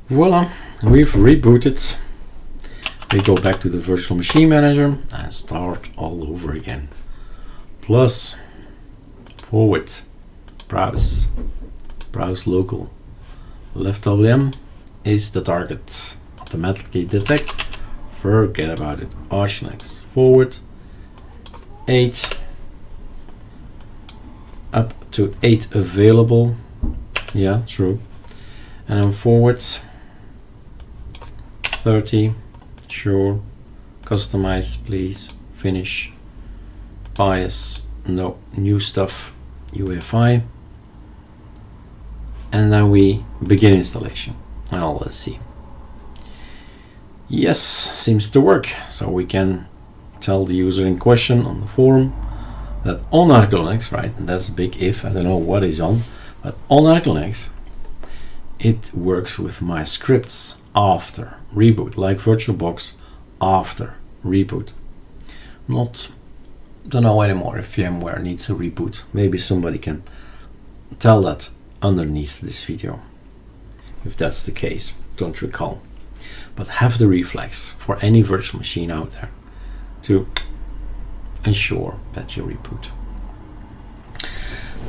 Voila, we've rebooted. We go back to the virtual machine manager and start all over again. Plus, forward, browse local. Left WM is the target. Automatically detect. Forget about it. ArcoLinux forward 8 up to 8 available. Yeah, true. And then forwards 30. Sure. Customize, please. Finish. Bias. No. New stuff. UEFI. And then we begin installation. Well, let's see. Yes, seems to work. So we can tell the user in question on the forum that on ArcoLinux, right? And that's a big if. I don't know what is on, but on ArcoLinux, it works with my scripts after reboot, like VirtualBox after reboot. Don't know anymore if VMware needs a reboot. Maybe somebody can tell that underneath this video. If that's the case, don't recall. But have the reflex for any virtual machine out there to ensure that you reboot.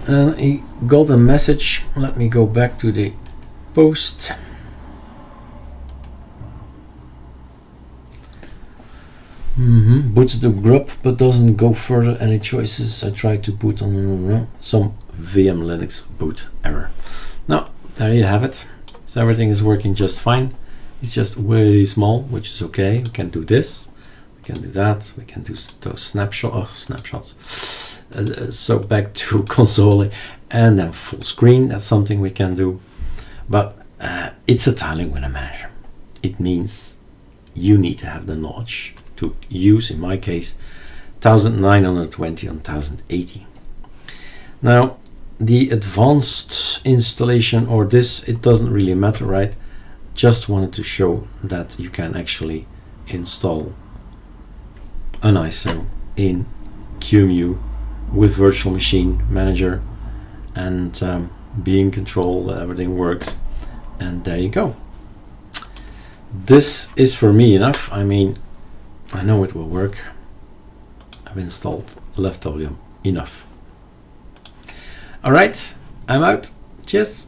And he got a message. Let me go back to the post. Boots the grub but doesn't go further. Any choices? I tried to boot on some VM Linux boot error. Now there you have it. So everything is working just fine. It's just way small, which is okay. We can do this, we can do that, we can do those snapshots. So back to console and then full screen. That's something we can do. But it's a tiling window manager. It means you need to have the knowledge to use, in my case, 1920 on 1080. Now, the advanced installation or this, it doesn't really matter, right? Just wanted to show that you can actually install an ISO in qemu with virtual machine manager and be in control, everything works, and there you go. This is for me enough. I mean, I know it will work. I've installed left WM enough. All right, I'm out. Cheers.